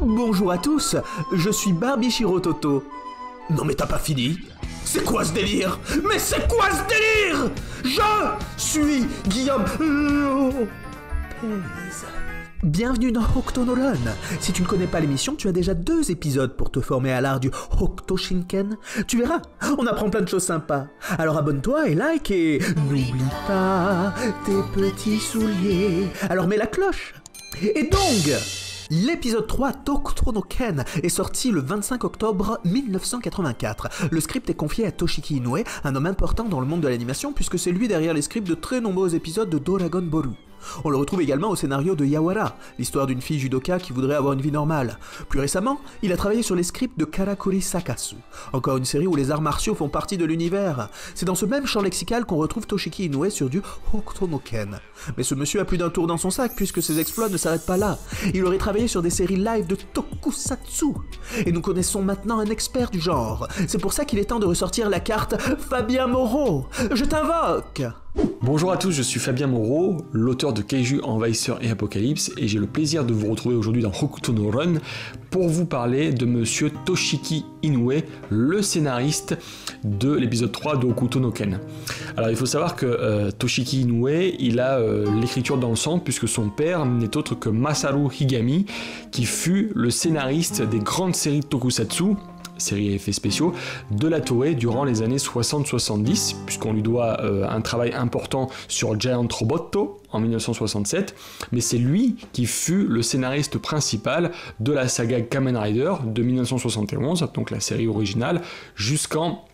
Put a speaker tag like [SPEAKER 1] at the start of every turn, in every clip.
[SPEAKER 1] Bonjour à tous, je suis Barbie Shirototo. Non mais t'as pas fini? C'est quoi ce délire? Mais c'est quoi ce délire? Je suis Guillaume Lopez. Bienvenue dans Hokuto no Run. Si tu ne connais pas l'émission, tu as déjà 2 épisodes pour te former à l'art du Hokuto Shinken. Tu verras, on apprend plein de choses sympas. Alors abonne-toi et like et n'oublie pas tes petits souliers. Alors mets la cloche. Et donc, l'épisode 3 d'Hokuto no Ken est sorti le 25 octobre 1984. Le script est confié à Toshiki Inoue, un homme important dans le monde de l'animation puisque c'est lui derrière les scripts de très nombreux épisodes de Dragon Ball. On le retrouve également au scénario de Yawara, l'histoire d'une fille judoka qui voudrait avoir une vie normale. Plus récemment, il a travaillé sur les scripts de Karakuri Sakasu, encore une série où les arts martiaux font partie de l'univers. C'est dans ce même champ lexical qu'on retrouve Toshiki Inoue sur du Hokuto no Ken. Mais ce monsieur a plus d'un tour dans son sac puisque ses exploits ne s'arrêtent pas là. Il aurait travaillé sur des séries live de tokusatsu. Et nous connaissons maintenant un expert du genre. C'est pour ça qu'il est temps de ressortir la carte Fabien Moreau. Je t'invoque!
[SPEAKER 2] Bonjour à tous, je suis Fabien Moreau, l'auteur de Kaiju, Envahisseur et Apocalypse, et j'ai le plaisir de vous retrouver aujourd'hui dans Hokuto no Run pour vous parler de monsieur Toshiki Inoue, le scénariste de l'épisode 3 de Hokuto no Ken. Alors il faut savoir que Toshiki Inoue, il a l'écriture dans le sang puisque son père n'est autre que Masaru Higami, qui fut le scénariste des grandes séries de tokusatsu, séries et effets spéciaux, de la Toei durant les années 60-70, puisqu'on lui doit un travail important sur Giant Roboto en 1967, mais c'est lui qui fut le scénariste principal de la saga Kamen Rider de 1971, donc la série originale, jusqu'en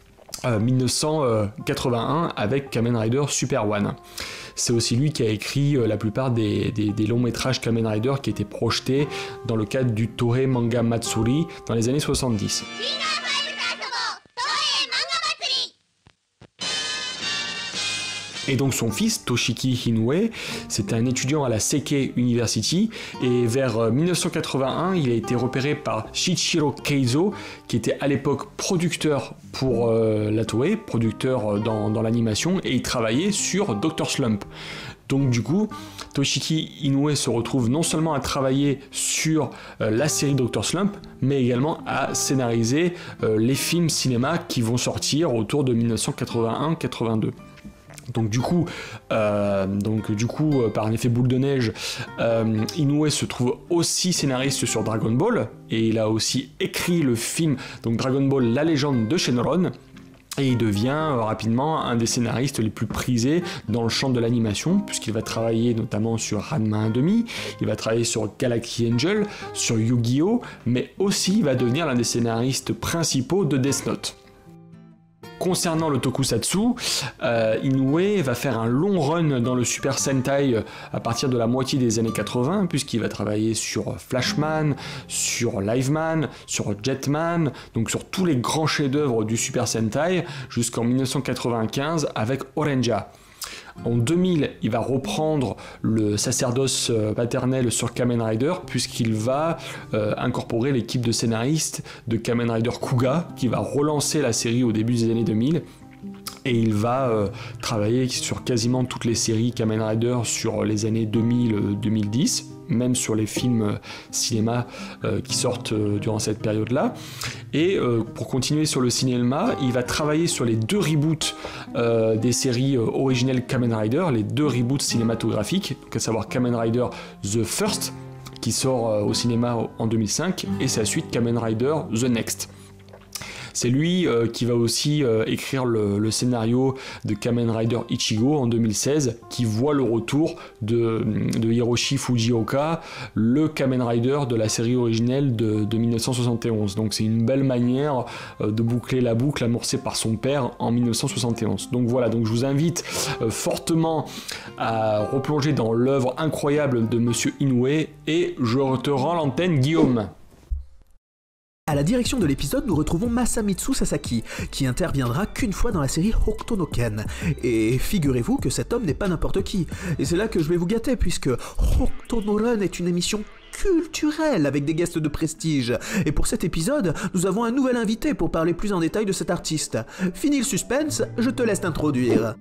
[SPEAKER 2] 1981 avec Kamen Rider Super One. C'est aussi lui qui a écrit la plupart des longs métrages Kamen Rider qui étaient projetés dans le cadre du Toei Manga Matsuri dans les années 70. Et donc son fils, Toshiki Inoue, c'était un étudiant à la Seikei University, et vers 1981, il a été repéré par Shichiro Keizo, qui était à l'époque producteur pour la Toei, producteur dans l'animation, et il travaillait sur Dr. Slump. Donc du coup, Toshiki Inoue se retrouve non seulement à travailler sur la série Dr. Slump, mais également à scénariser les films cinéma qui vont sortir autour de 1981-82. Donc du coup, par un effet boule de neige, Inoue se trouve aussi scénariste sur Dragon Ball, et il a aussi écrit le film donc Dragon Ball, la légende de Shenron, et il devient rapidement un des scénaristes les plus prisés dans le champ de l'animation, puisqu'il va travailler notamment sur Ranma 1/2, il va travailler sur Galactic Angel, sur Yu-Gi-Oh!, mais aussi il va devenir l'un des scénaristes principaux de Death Note. Concernant le tokusatsu, Inoue va faire un long run dans le Super Sentai à partir de la moitié des années 80, puisqu'il va travailler sur Flashman, sur Liveman, sur Jetman, donc sur tous les grands chefs-d'œuvre du Super Sentai, jusqu'en 1995 avec Orenja. En 2000, il va reprendre le sacerdoce paternel sur Kamen Rider puisqu'il va incorporer l'équipe de scénaristes de Kamen Rider Kuga qui va relancer la série au début des années 2000. Et il va travailler sur quasiment toutes les séries Kamen Rider sur les années 2000-2010, même sur les films cinéma qui sortent durant cette période-là. Et pour continuer sur le cinéma, il va travailler sur les 2 reboots des séries originelles Kamen Rider, les 2 reboots cinématographiques, donc à savoir Kamen Rider The First, qui sort au cinéma en 2005, et sa suite Kamen Rider The Next. C'est lui qui va aussi écrire le scénario de Kamen Rider Ichigo en 2016, qui voit le retour de Hiroshi Fujioka, le Kamen Rider de la série originelle de 1971. Donc c'est une belle manière de boucler la boucle amorcée par son père en 1971. Donc voilà, donc je vous invite fortement à replonger dans l'œuvre incroyable de Monsieur Inoue, et je te rends l'antenne, Guillaume.
[SPEAKER 1] À la direction de l'épisode, nous retrouvons Masamitsu Sasaki, qui interviendra qu'une fois dans la série Hokuto no Ken. Et figurez-vous que cet homme n'est pas n'importe qui. Et c'est là que je vais vous gâter, puisque Hokuto no Run est une émission culturelle avec des guests de prestige. Et pour cet épisode, nous avons un nouvel invité pour parler plus en détail de cet artiste. Fini le suspense, je te laisse t'introduire.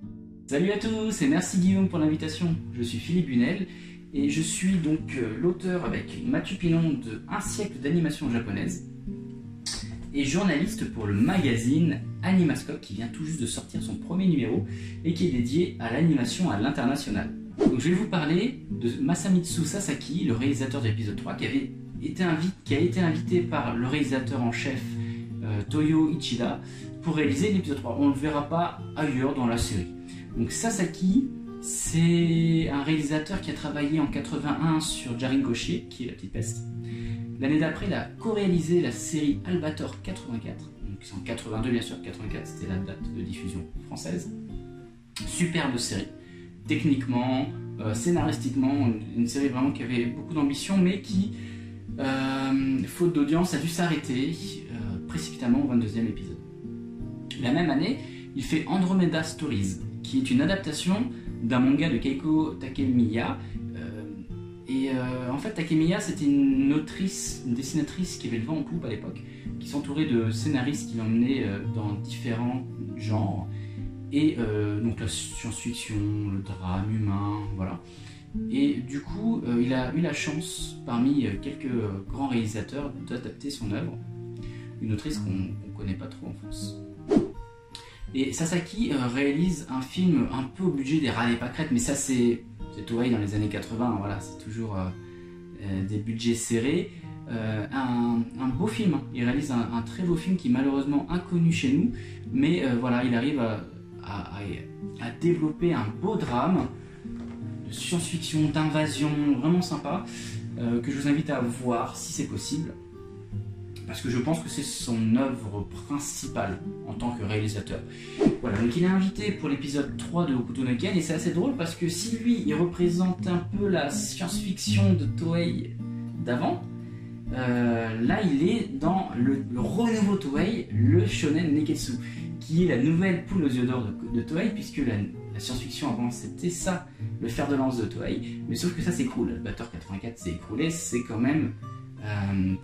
[SPEAKER 3] Salut à tous et merci Guillaume pour l'invitation. Je suis Philippe Bunel Et je suis donc l'auteur avec Mathieu Pinon de Un siècle d'animation japonaise et journaliste pour le magazine Animascope qui vient tout juste de sortir son premier numéro et qui est dédié à l'animation à l'international. Donc je vais vous parler de Masamitsu Sasaki, le réalisateur de l'épisode 3 qui a été invité par le réalisateur en chef Toyo Ichida pour réaliser l'épisode 3. On ne le verra pas ailleurs dans la série. Donc Sasaki, c'est un réalisateur qui a travaillé en 81 sur Jarinkoshi, qui est La Petite Peste. L'année d'après, il a co-réalisé la série Albator 84, donc c'est en 82 bien sûr, 84 c'était la date de diffusion française. Superbe série, techniquement, scénaristiquement, une série vraiment qui avait beaucoup d'ambition, mais qui, faute d'audience, a dû s'arrêter précipitamment au 22e épisode. La même année, il fait Andromeda Stories, qui est une adaptation d'un manga de Keiko Takemiya. En fait, Takemiya, c'était une autrice, une dessinatrice qui avait le vent en poupe à l'époque, qui s'entourait de scénaristes qui l'emmenaient dans différents genres. Et donc la science-fiction, le drame humain, voilà. Et du coup, il a eu la chance, parmi quelques grands réalisateurs, d'adapter son œuvre. Une autrice qu'on ne connaît pas trop en France. Et Sasaki réalise un film un peu au budget des rats et des pâquerettes, mais ça c'est Toei dans les années 80, voilà, c'est toujours des budgets serrés. Un beau film, il réalise un très beau film qui est malheureusement inconnu chez nous, mais voilà, il arrive à développer un beau drame de science-fiction, d'invasion, vraiment sympa, que je vous invite à voir si c'est possible. Parce que je pense que c'est son œuvre principale en tant que réalisateur. Voilà, donc il est invité pour l'épisode 3 de Hokuto no Ken, et c'est assez drôle parce que si lui, il représente un peu la science-fiction de Toei d'avant, là il est dans le renouveau Toei, le Shonen Neketsu, qui est la nouvelle poule aux yeux d'or de Toei, puisque la science-fiction avant c'était ça, le fer de lance de Toei, mais sauf que ça s'écroule. Albator 84 s'est écroulé, c'est quand même...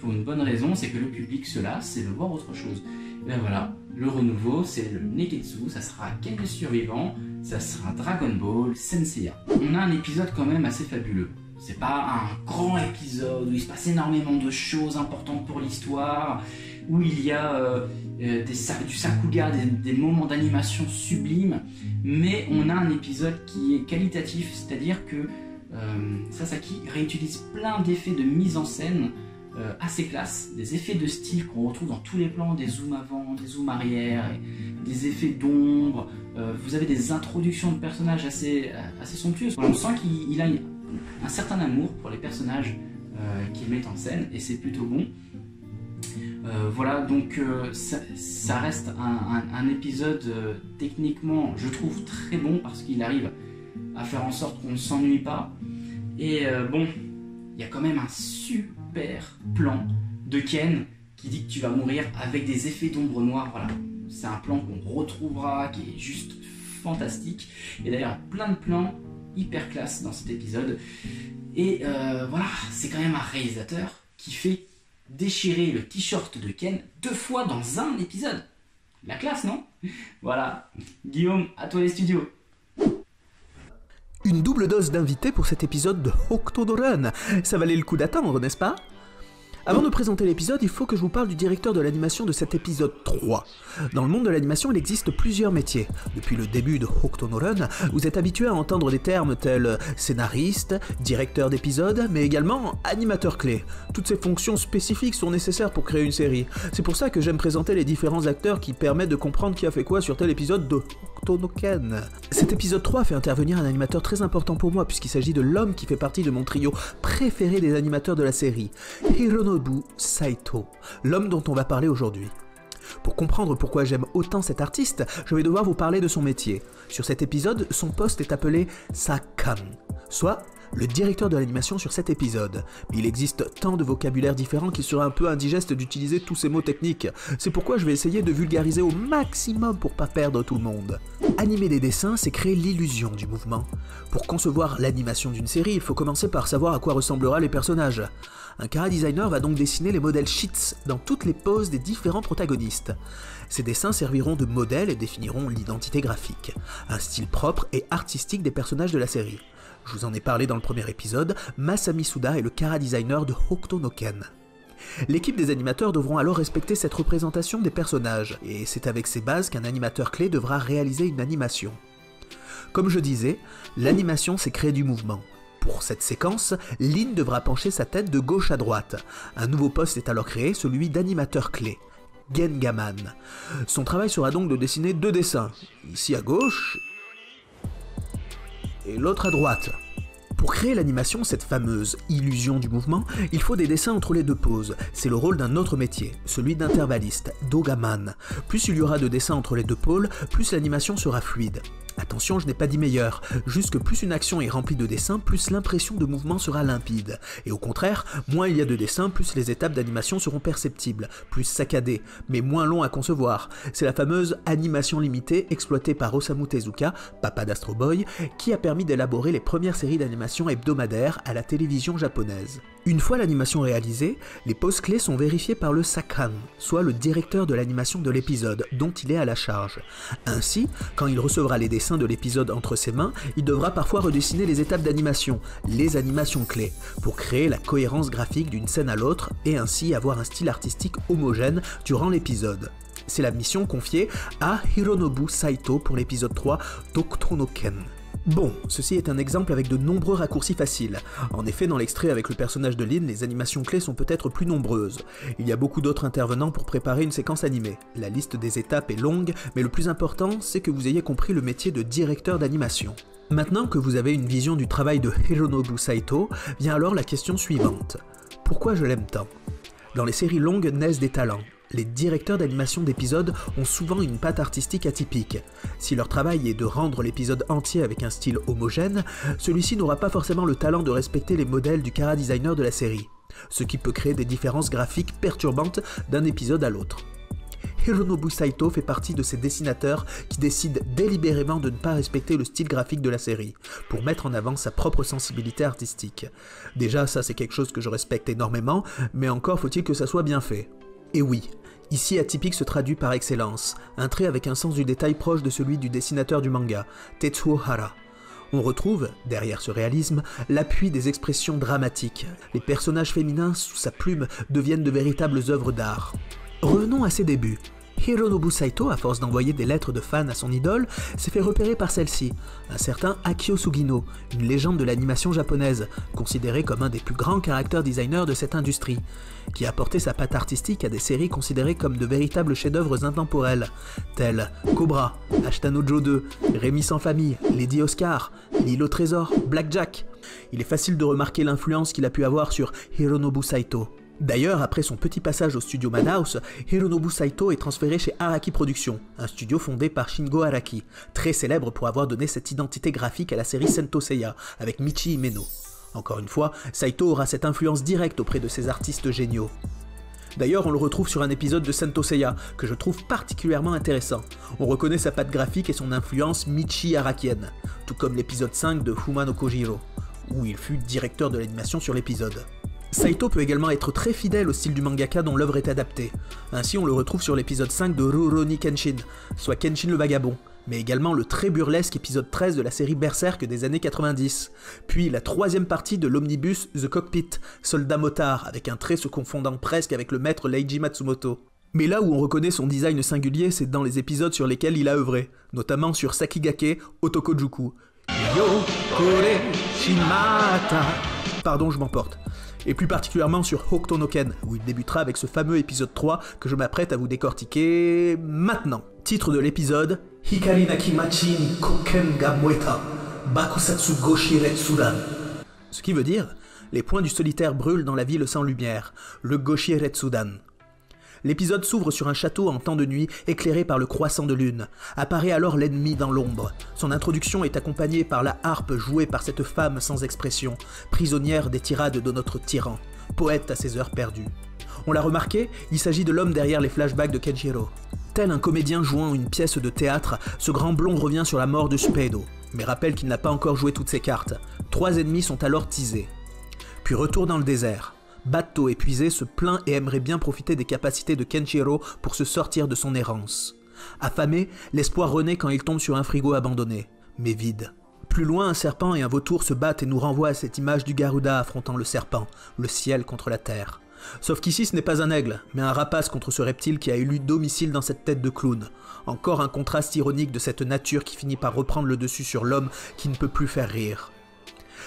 [SPEAKER 3] pour une bonne raison, c'est que le public se lasse et veut voir autre chose. Et ben voilà, le renouveau, c'est le Neketsu, ça sera Ken le survivant, ça sera Dragon Ball, Senseiya. On a un épisode quand même assez fabuleux. C'est pas un grand épisode où il se passe énormément de choses importantes pour l'histoire, où il y a du sakuga, des moments d'animation sublimes, mais on a un épisode qui est qualitatif, c'est-à-dire que Sasaki réutilise plein d'effets de mise en scène assez classe, des effets de style qu'on retrouve dans tous les plans, des zooms avant, des zooms arrière, et des effets d'ombre, vous avez des introductions de personnages assez somptueuses. On sent qu'il a un certain amour pour les personnages qu'il met en scène, et c'est plutôt bon. Voilà, donc ça reste un épisode techniquement, je trouve, très bon, parce qu'il arrive à faire en sorte qu'on ne s'ennuie pas. Et bon, il y a quand même un super plan de Ken qui dit que tu vas mourir avec des effets d'ombre noire. Voilà, c'est un plan qu'on retrouvera, qui est juste fantastique. Et d'ailleurs, plein de plans hyper classe dans cet épisode. Et voilà, c'est quand même un réalisateur qui fait déchirer le t-shirt de Ken 2 fois dans un épisode. La classe, non? Voilà, Guillaume, à toi les studios.
[SPEAKER 1] Une double dose d'invités pour cet épisode de Hokuto no Ken. Ça valait le coup d'attendre, n'est-ce pas? Avant de présenter l'épisode, il faut que je vous parle du directeur de l'animation de cet épisode 3. Dans le monde de l'animation, il existe plusieurs métiers. Depuis le début de Hokuto no Ken, vous êtes habitué à entendre des termes tels scénariste, directeur d'épisode, mais également animateur clé. Toutes ces fonctions spécifiques sont nécessaires pour créer une série. C'est pour ça que j'aime présenter les différents acteurs qui permettent de comprendre qui a fait quoi sur tel épisode de Hokuto no Ken. Cet épisode 3 fait intervenir un animateur très important pour moi, puisqu'il s'agit de l'homme qui fait partie de mon trio préféré des animateurs de la série, Hironobu Saito, l'homme dont on va parler aujourd'hui. Pour comprendre pourquoi j'aime autant cet artiste, je vais devoir vous parler de son métier. Sur cet épisode, son poste est appelé Sakan, soit le directeur de l'animation sur cet épisode. Mais il existe tant de vocabulaire différents qu'il serait un peu indigeste d'utiliser tous ces mots techniques. C'est pourquoi je vais essayer de vulgariser au maximum pour pas perdre tout le monde. Animer des dessins, c'est créer l'illusion du mouvement. Pour concevoir l'animation d'une série, il faut commencer par savoir à quoi ressemblera les personnages. Un chara-designer va donc dessiner les modèles sheets dans toutes les poses des différents protagonistes. Ces dessins serviront de modèles et définiront l'identité graphique, un style propre et artistique des personnages de la série. Je vous en ai parlé dans le premier épisode, Masami Suda est le chara-designer de Hokuto no Ken. L'équipe des animateurs devront alors respecter cette représentation des personnages, et c'est avec ces bases qu'un animateur clé devra réaliser une animation. Comme je disais, l'animation c'est créer du mouvement. Pour cette séquence, Lin devra pencher sa tête de gauche à droite. Un nouveau poste est alors créé, celui d'animateur clé, Gengaman. Son travail sera donc de dessiner 2 dessins, ici à gauche et l'autre à droite. Pour créer l'animation, cette fameuse illusion du mouvement, il faut des dessins entre les 2 poses. C'est le rôle d'un autre métier, celui d'intervalliste, Dogaman. Plus il y aura de dessins entre les 2 pôles, plus l'animation sera fluide. Attention, je n'ai pas dit meilleur, juste que plus une action est remplie de dessins, plus l'impression de mouvement sera limpide. Et au contraire, moins il y a de dessins, plus les étapes d'animation seront perceptibles, plus saccadées, mais moins long à concevoir. C'est la fameuse animation limitée exploitée par Osamu Tezuka, papa d'Astro Boy, qui a permis d'élaborer les premières séries d'animation hebdomadaires à la télévision japonaise. Une fois l'animation réalisée, les poses clés sont vérifiées par le Sakan, soit le directeur de l'animation de l'épisode, dont il est à la charge. Ainsi, quand il recevra les dessins de l'épisode entre ses mains, il devra parfois redessiner les étapes d'animation, les animations clés, pour créer la cohérence graphique d'une scène à l'autre et ainsi avoir un style artistique homogène durant l'épisode. C'est la mission confiée à Hironobu Saito pour l'épisode 3 d'Hokuto no Ken. Bon, ceci est un exemple avec de nombreux raccourcis faciles. En effet, dans l'extrait avec le personnage de Lin, les animations clés sont peut-être plus nombreuses. Il y a beaucoup d'autres intervenants pour préparer une séquence animée. La liste des étapes est longue, mais le plus important, c'est que vous ayez compris le métier de directeur d'animation. Maintenant que vous avez une vision du travail de Hironobu Saito, vient alors la question suivante. Pourquoi je l'aime tant ? Dans les séries longues naissent des talents. Les directeurs d'animation d'épisodes ont souvent une patte artistique atypique. Si leur travail est de rendre l'épisode entier avec un style homogène, celui-ci n'aura pas forcément le talent de respecter les modèles du chara-designer de la série, ce qui peut créer des différences graphiques perturbantes d'un épisode à l'autre. Hironobu Saito fait partie de ces dessinateurs qui décident délibérément de ne pas respecter le style graphique de la série, pour mettre en avant sa propre sensibilité artistique. Déjà, ça c'est quelque chose que je respecte énormément, mais encore faut-il que ça soit bien fait. Et oui, ici atypique se traduit par excellence, un trait avec un sens du détail proche de celui du dessinateur du manga, Tetsuo Hara. On retrouve, derrière ce réalisme, l'appui des expressions dramatiques. Les personnages féminins sous sa plume deviennent de véritables œuvres d'art. Revenons à ses débuts. Hironobu Saito, à force d'envoyer des lettres de fans à son idole, s'est fait repérer par celle-ci, un certain Akio Sugino, une légende de l'animation japonaise, considéré comme un des plus grands character designers de cette industrie, qui a apporté sa patte artistique à des séries considérées comme de véritables chefs-d'œuvre intemporels, tels Cobra, Ashitano Joe 2, Rémi sans famille, Lady Oscar, L'île au trésor, Blackjack. Il est facile de remarquer l'influence qu'il a pu avoir sur Hironobu Saito. D'ailleurs, après son petit passage au studio Madhouse, Hironobu Saito est transféré chez Araki Productions, un studio fondé par Shingo Araki, très célèbre pour avoir donné cette identité graphique à la série Sento Seiya, avec Michi Himeno. Encore une fois, Saito aura cette influence directe auprès de ces artistes géniaux. D'ailleurs, on le retrouve sur un épisode de Sento Seiya, que je trouve particulièrement intéressant. On reconnaît sa patte graphique et son influence Michi Arakienne, tout comme l'épisode 5 de Fuma no Kojiro, où il fut directeur de l'animation sur l'épisode. Saito peut également être très fidèle au style du mangaka dont l'œuvre est adaptée. Ainsi, on le retrouve sur l'épisode 5 de Rurouni Kenshin, soit Kenshin le Vagabond, mais également le très burlesque épisode 13 de la série Berserk des années 90, puis la 3e partie de l'omnibus The Cockpit, Soldat Motard, avec un trait se confondant presque avec le maître Leiji Matsumoto. Mais là où on reconnaît son design singulier, c'est dans les épisodes sur lesquels il a œuvré, notamment sur Sakigake Otokojuku. Yo kore shimata. Pardon, je m'emporte. Et plus particulièrement sur Hokuto no Ken, où il débutera avec ce fameux épisode 3 que je m'apprête à vous décortiquer maintenant. Titre de l'épisode, Hikari naki machi ni koken ga moeta, bakusatsu goshi retsudan. Ce qui veut dire, les points du solitaire brûlent dans la ville sans lumière, le Goshi Retsudan. L'épisode s'ouvre sur un château en temps de nuit, éclairé par le croissant de lune. Apparaît alors l'ennemi dans l'ombre. Son introduction est accompagnée par la harpe jouée par cette femme sans expression, prisonnière des tirades de notre tyran, poète à ses heures perdues. On l'a remarqué, il s'agit de l'homme derrière les flashbacks de Kenshiro. Tel un comédien jouant une pièce de théâtre, ce grand blond revient sur la mort de Supeido, mais rappelle qu'il n'a pas encore joué toutes ses cartes. 3 ennemis sont alors teasés. Puis retour dans le désert. Bato épuisé se plaint et aimerait bien profiter des capacités de Kenshiro pour se sortir de son errance. Affamé, l'espoir renaît quand il tombe sur un frigo abandonné, mais vide. Plus loin, un serpent et un vautour se battent et nous renvoient à cette image du Garuda affrontant le serpent, le ciel contre la terre. Sauf qu'ici ce n'est pas un aigle, mais un rapace contre ce reptile qui a élu domicile dans cette tête de clown. Encore un contraste ironique de cette nature qui finit par reprendre le dessus sur l'homme qui ne peut plus faire rire.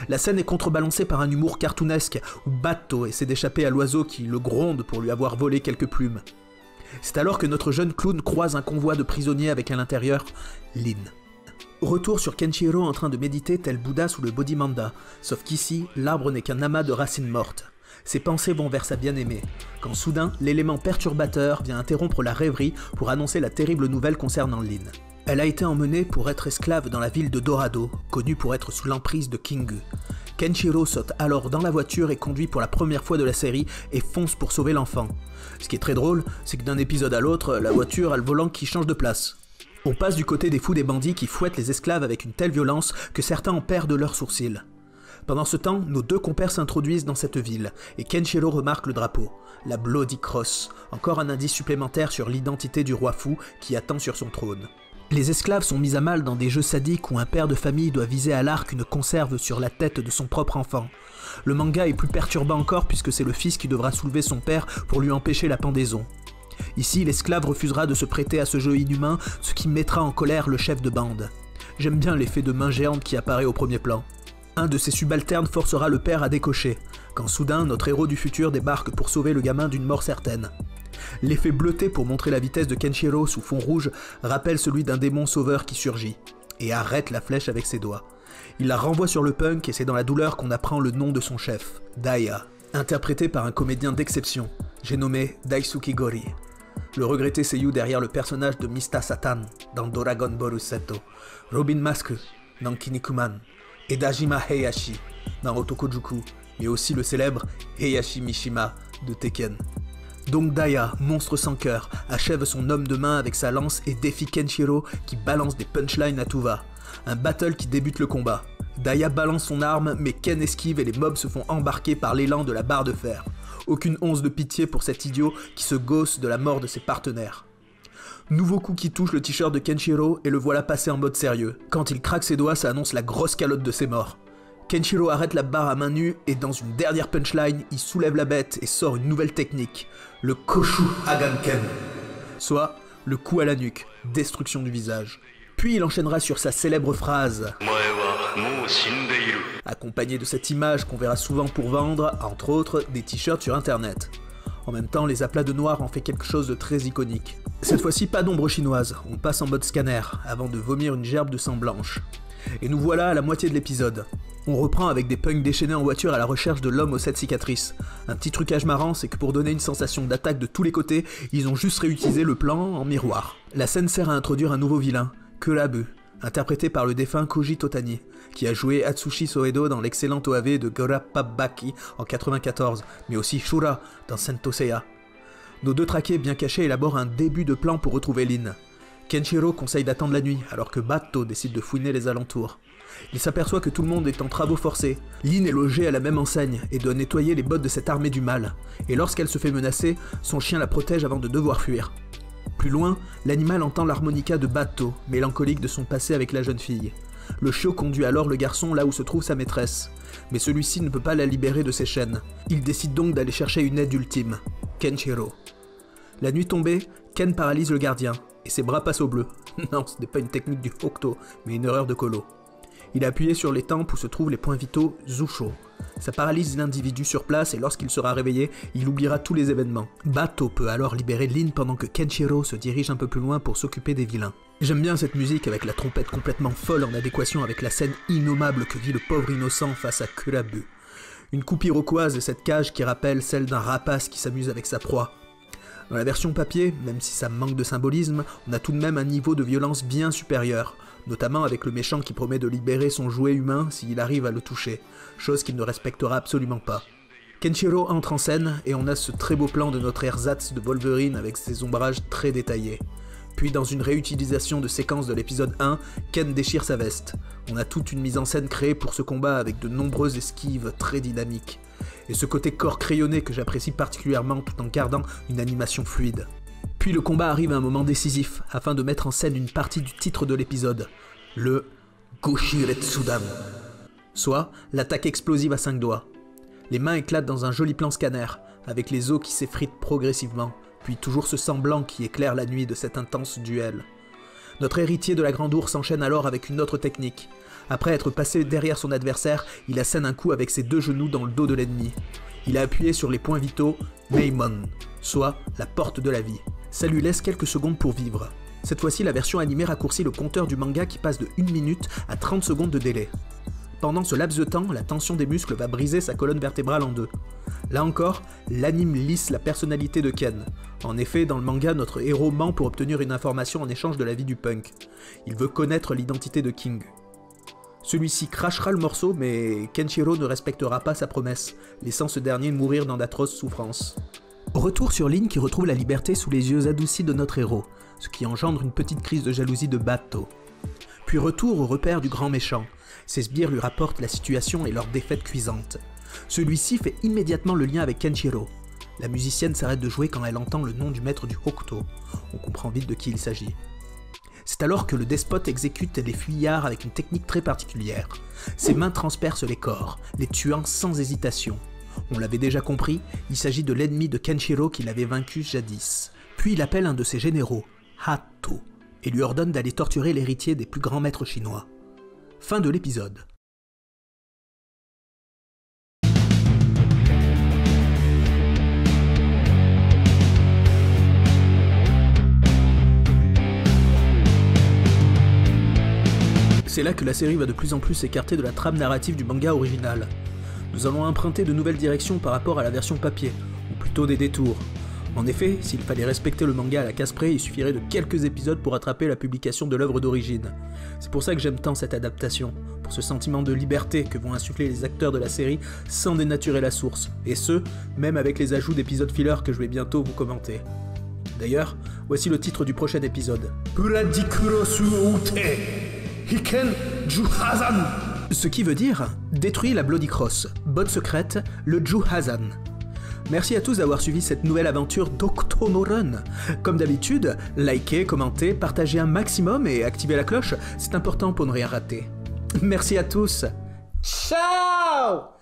[SPEAKER 1] La scène est contrebalancée par un humour cartoonesque où Batto essaie d'échapper à l'oiseau qui le gronde pour lui avoir volé quelques plumes. C'est alors que notre jeune clown croise un convoi de prisonniers avec à l'intérieur Lin. Retour sur Kenshiro en train de méditer tel Bouddha sous le Bodhimanda, sauf qu'ici, l'arbre n'est qu'un amas de racines mortes. Ses pensées vont vers sa bien-aimée, quand soudain, l'élément perturbateur vient interrompre la rêverie pour annoncer la terrible nouvelle concernant Lin. Elle a été emmenée pour être esclave dans la ville de Dorado, connue pour être sous l'emprise de Kingu. Kenshiro saute alors dans la voiture et conduit pour la première fois de la série et fonce pour sauver l'enfant. Ce qui est très drôle, c'est que d'un épisode à l'autre, la voiture a le volant qui change de place. On passe du côté des fous des bandits qui fouettent les esclaves avec une telle violence que certains en perdent leurs sourcils. Pendant ce temps, nos deux compères s'introduisent dans cette ville, et Kenshiro remarque le drapeau, la Bloody Cross, encore un indice supplémentaire sur l'identité du roi fou qui attend sur son trône. Les esclaves sont mis à mal dans des jeux sadiques où un père de famille doit viser à l'arc une conserve sur la tête de son propre enfant. Le manga est plus perturbant encore puisque c'est le fils qui devra soulever son père pour lui empêcher la pendaison. Ici, l'esclave refusera de se prêter à ce jeu inhumain, ce qui mettra en colère le chef de bande. J'aime bien l'effet de main géante qui apparaît au premier plan. Un de ses subalternes forcera le père à décocher, quand soudain notre héros du futur débarque pour sauver le gamin d'une mort certaine. L'effet bleuté pour montrer la vitesse de Kenshiro sous fond rouge rappelle celui d'un démon sauveur qui surgit, et arrête la flèche avec ses doigts. Il la renvoie sur le punk et c'est dans la douleur qu'on apprend le nom de son chef, Daya, interprété par un comédien d'exception, j'ai nommé Daisuke Gori. Le regretté seiyuu derrière le personnage de Mr. Satan dans Dragon Ball Z, Robin Mask dans Kinnikuman, et Dajima Heihachi dans Otokojuku, mais aussi le célèbre Heihachi Mishima de Tekken. Donc Daya, monstre sans cœur, achève son homme de main avec sa lance et défie Kenshiro qui balance des punchlines à tout va. Un battle qui débute le combat. Daya balance son arme, mais Ken esquive et les mobs se font embarquer par l'élan de la barre de fer. Aucune once de pitié pour cet idiot qui se gausse de la mort de ses partenaires. Nouveau coup qui touche le t-shirt de Kenshiro et le voilà passer en mode sérieux. Quand il craque ses doigts, ça annonce la grosse calotte de ses morts. Kenshiro arrête la barre à main nue et dans une dernière punchline, il soulève la bête et sort une nouvelle technique, le Koshu Haganken, soit le coup à la nuque, destruction du visage. Puis il enchaînera sur sa célèbre phrase, accompagnée de cette image qu'on verra souvent pour vendre, entre autres, des t-shirts sur internet. En même temps, les aplats de noir en fait quelque chose de très iconique. Cette fois-ci, pas d'ombre chinoise, on passe en mode scanner, avant de vomir une gerbe de sang blanche. Et nous voilà à la moitié de l'épisode. On reprend avec des punks déchaînés en voiture à la recherche de l'homme aux 7 cicatrices. Un petit trucage marrant, c'est que pour donner une sensation d'attaque de tous les côtés, ils ont juste réutilisé le plan en miroir. La scène sert à introduire un nouveau vilain, Kurabu, interprété par le défunt Koji Totani, qui a joué Atsushi Soedo dans l'excellent OAV de Gorappa Baki en 94, mais aussi Shura dans Sento Seiya. Nos deux traqués bien cachés élaborent un début de plan pour retrouver Lin. Kenshiro conseille d'attendre la nuit, alors que Batto décide de fouiner les alentours. Il s'aperçoit que tout le monde est en travaux forcés. Lin est logée à la même enseigne et doit nettoyer les bottes de cette armée du mal. Et lorsqu'elle se fait menacer, son chien la protège avant de devoir fuir. Plus loin, l'animal entend l'harmonica de Batto, mélancolique de son passé avec la jeune fille. Le chiot conduit alors le garçon là où se trouve sa maîtresse. Mais celui-ci ne peut pas la libérer de ses chaînes. Il décide donc d'aller chercher une aide ultime, Kenshiro. La nuit tombée, Ken paralyse le gardien, et ses bras passent au bleu. Non, ce n'est pas une technique du Hokuto, mais une erreur de colo. Il a appuyé sur les tempes où se trouvent les points vitaux Zusho. Ça paralyse l'individu sur place et lorsqu'il sera réveillé, il oubliera tous les événements. Batto peut alors libérer Lin pendant que Kenshiro se dirige un peu plus loin pour s'occuper des vilains. J'aime bien cette musique avec la trompette complètement folle en adéquation avec la scène innommable que vit le pauvre innocent face à Kurabu. Une coupe iroquoise et cette cage qui rappelle celle d'un rapace qui s'amuse avec sa proie. Dans la version papier, même si ça manque de symbolisme, on a tout de même un niveau de violence bien supérieur, notamment avec le méchant qui promet de libérer son jouet humain s'il arrive à le toucher, chose qu'il ne respectera absolument pas. Kenshiro entre en scène et on a ce très beau plan de notre ersatz de Wolverine avec ses ombrages très détaillés. Puis dans une réutilisation de séquence de l'épisode 1, Ken déchire sa veste. On a toute une mise en scène créée pour ce combat avec de nombreuses esquives très dynamiques. Et ce côté corps crayonné que j'apprécie particulièrement tout en gardant une animation fluide. Puis le combat arrive à un moment décisif, afin de mettre en scène une partie du titre de l'épisode, le Goshiretsudan, soit l'attaque explosive à 5 doigts. Les mains éclatent dans un joli plan scanner, avec les os qui s'effritent progressivement, puis toujours ce sang blanc qui éclaire la nuit de cet intense duel. Notre héritier de la Grande Ourse enchaîne alors avec une autre technique. Après être passé derrière son adversaire, il assène un coup avec ses 2 genoux dans le dos de l'ennemi. Il a appuyé sur les points vitaux Meimon, soit la porte de la vie. Ça lui laisse quelques secondes pour vivre. Cette fois-ci, la version animée raccourcit le compteur du manga qui passe de 1 minute à 30 secondes de délai. Pendant ce laps de temps, la tension des muscles va briser sa colonne vertébrale en 2. Là encore, l'anime lisse la personnalité de Ken. En effet, dans le manga, notre héros ment pour obtenir une information en échange de la vie du punk. Il veut connaître l'identité de King. Celui-ci crachera le morceau, mais Kenshiro ne respectera pas sa promesse, laissant ce dernier mourir dans d'atroces souffrances. Retour sur Lin qui retrouve la liberté sous les yeux adoucis de notre héros, ce qui engendre une petite crise de jalousie de Bato. Puis retour au repère du grand méchant. Ses sbires lui rapportent la situation et leur défaite cuisante. Celui-ci fait immédiatement le lien avec Kenshiro. La musicienne s'arrête de jouer quand elle entend le nom du maître du Hokuto. On comprend vite de qui il s'agit. C'est alors que le despote exécute les fuyards avec une technique très particulière. Ses mains transpercent les corps, les tuant sans hésitation. On l'avait déjà compris, il s'agit de l'ennemi de Kenshiro qu'il avait vaincu jadis. Puis il appelle un de ses généraux, Hatto, et lui ordonne d'aller torturer l'héritier des plus grands maîtres chinois. Fin de l'épisode. C'est là que la série va de plus en plus s'écarter de la trame narrative du manga original. Nous allons emprunter de nouvelles directions par rapport à la version papier, ou plutôt des détours. En effet, s'il fallait respecter le manga à la case près, il suffirait de quelques épisodes pour attraper la publication de l'œuvre d'origine. C'est pour ça que j'aime tant cette adaptation, pour ce sentiment de liberté que vont insuffler les acteurs de la série sans dénaturer la source, et ce, même avec les ajouts d'épisodes filler que je vais bientôt vous commenter. D'ailleurs, voici le titre du prochain épisode. Ce qui veut dire « Détruis la Bloody Cross, botte secrète, le Juhazan ». Merci à tous d'avoir suivi cette nouvelle aventure d'Hokuto no Run. Comme d'habitude, likez, commentez, partagez un maximum et activez la cloche, c'est important pour ne rien rater. Merci à tous. Ciao!